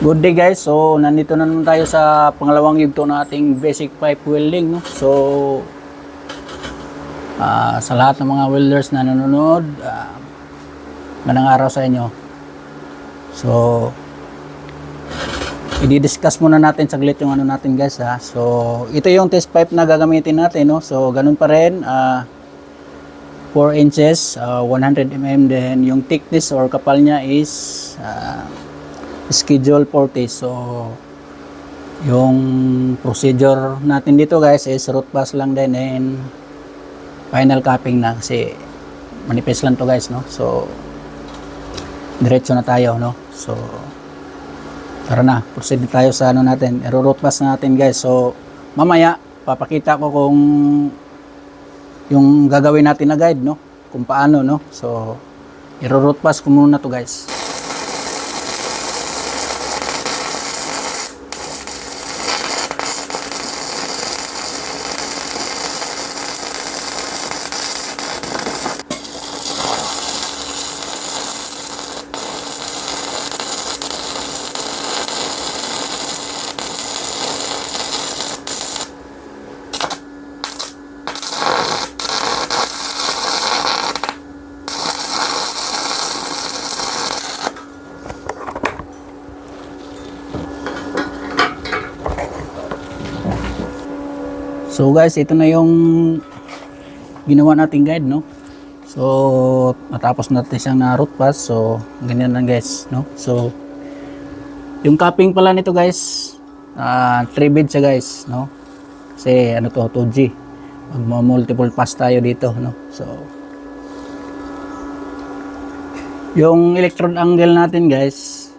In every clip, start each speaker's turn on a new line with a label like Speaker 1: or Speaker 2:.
Speaker 1: Good day guys, so nandito na naman tayo sa pangalawang yugto ng ating basic pipe welding, no? So sa lahat ng mga welders na nanonood, magandang araw sa inyo. So i-discuss muna natin saglit yung ano natin guys ha. So ito yung test pipe na gagamitin natin, no? So ganun pa rin, 4 inches, 100 mm, then yung thickness or kapal niya is schedule 40. So yung procedure natin dito guys is root pass lang din and final capping na kasi manipis lang to guys, no? So diretso na tayo, no? So tara na, proceed tayo sa ano natin, root pass natin guys. So mamaya papakita ko kung yung gagawin natin na guide, no? Kung paano, no? So i-root pass ko muna to guys. So guys, ito na yung ginawa nating guide, no? So natapos natin siyang na root pass. So ganyan lang guys, no? So yung capping pala nito guys, 3 bead siya guys, no? Kasi ano to, 2G. Magma-multiple pass tayo dito, no? So yung electrode angle natin guys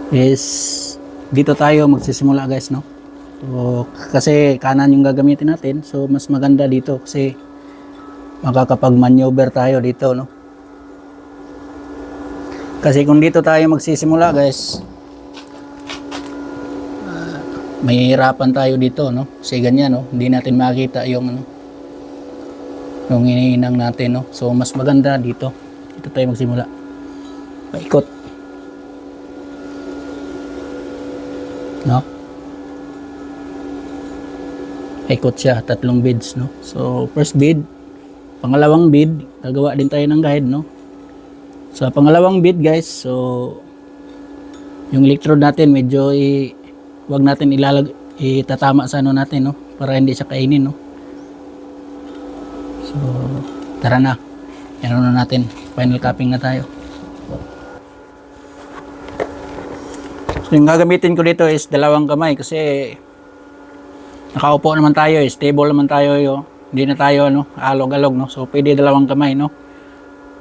Speaker 1: is dito tayo magsisimula guys, no? So, kasi kanan yung gagamitin natin, so mas maganda dito kasi makakapag-maneuver tayo dito, no? Kasi kung dito tayo magsisimula guys, mahihirapan tayo dito, no? Kasi ganyan, no? Hindi natin makita yung ano, yung iniinang natin, no? So mas maganda dito. Dito tayo magsimula. Paikot. No? Ikot siya, 3 beads, no? So first bead, pangalawang bead, gagawa din tayo ng guide, no? Sa pangalawang bead guys, so yung electrode natin medyo wag natin itatama sa ano natin, no? Para hindi siya kainin, no? So tara na, yan na natin, final capping na tayo. So yung gagamitin ko dito is 2 kamay kasi nakaupo naman tayo, stable naman tayo, hindi na tayo ano, alog-alog, no? So pwede 2 kamay, no?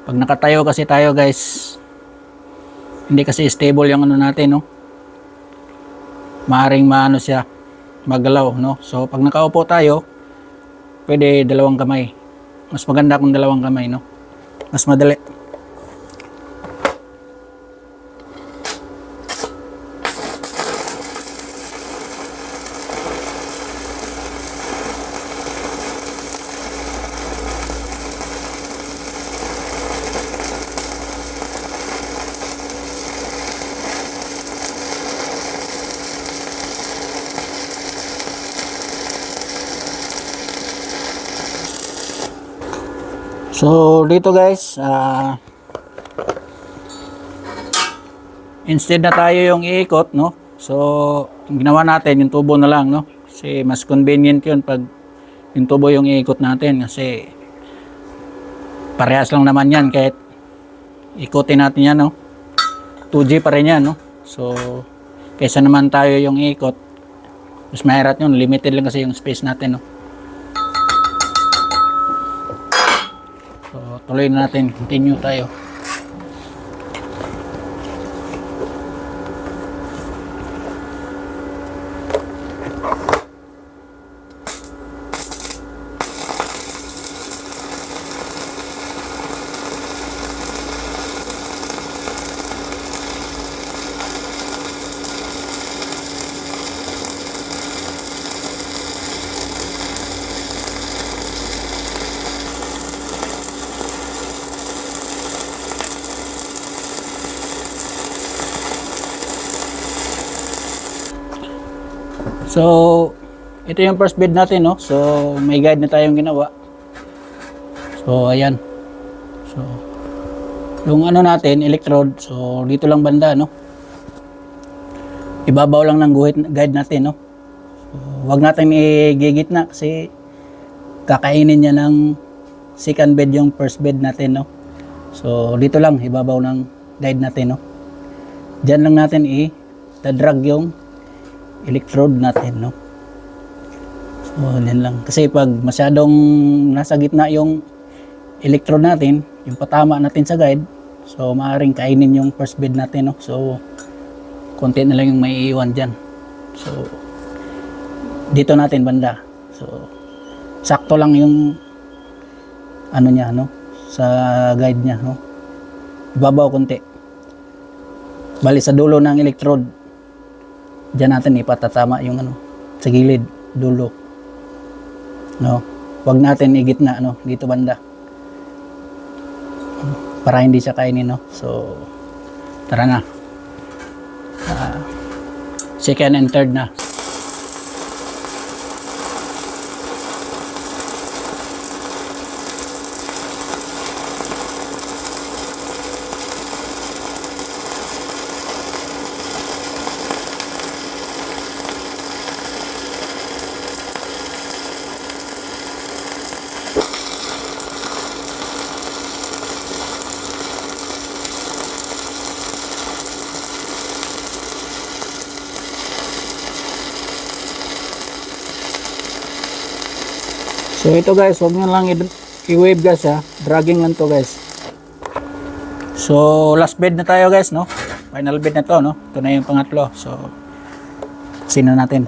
Speaker 1: Pag nakatayo kasi tayo guys, hindi kasi stable yung ano natin, no? Maaring maano siya, magalaw, no? So pag nakaupo tayo, pwede 2 kamay. Mas maganda kung 2 kamay, no? Mas madali. So dito guys, instead na tayo yung iikot, no? So yung ginawa natin yung tubo na lang, no? Kasi mas convenient yun pag yung tubo yung iikot natin kasi parehas lang naman yan kahit ikutin natin yan, no? 2G pa rin yan, no? So kaysa naman tayo yung iikot, mas mahirap yun, limited lang kasi yung space natin, no? So tuloy na natin, continue tayo. So, ito yung first bed natin, no? So, may guide na tayong ginawa. So, ayan. So, yung ano natin, electrode, so dito lang banda, no? Ibabaw lang ng guide natin, no? So, wag natin igigit na kasi kakainin niya ng second bed yung first bed natin, no? So, dito lang, ibabaw ng guide natin, no? Diyan lang natin i-drag yung electrode natin, no? So, yan lang. Kasi pag masyadong nasa gitna yung electrode natin, yung patama natin sa guide, so maaaring kainin yung first bed natin, no? So, konti na lang yung may iiwan dyan. So, dito natin banda. So, sakto lang yung ano niya, no? Sa guide niya, no? Ibabaw konti. Bali sa dulo ng electrode, dyan natin ipatatama yung ano, sa gilid, dulo. No? Wag natin igitna, no? Dito banda. Para hindi siya kainin, no? So, tara na. Second and third na. So ito guys, huwag nyo lang i-wave guys ha. Dragging lang to guys. So last bed na tayo guys, no? Final bed na to, no? Ito na yung pangatlo. So sino natin.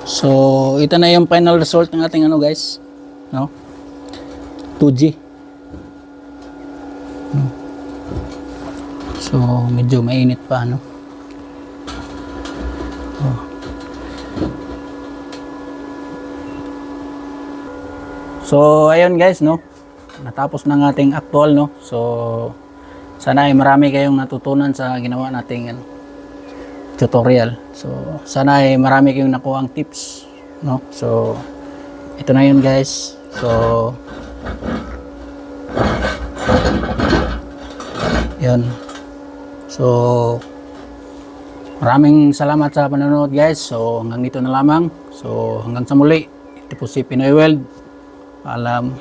Speaker 1: So, ito na yung final result ng ating ano guys, no? 2G. No? So, medyo mainit pa, no? Oh. So, ayun guys, no? Natapos ng ating actual, no? So, sana ay marami kayong natutunan sa ginawa nating tutorial. So, sana ay marami kayong nakuha ang tips, no? So, ito na yun guys. So, yun. So, maraming salamat sa panonood guys. So, hanggang dito na lamang. So, hanggang sa muli. Ito po si Pinoy World. Paalam.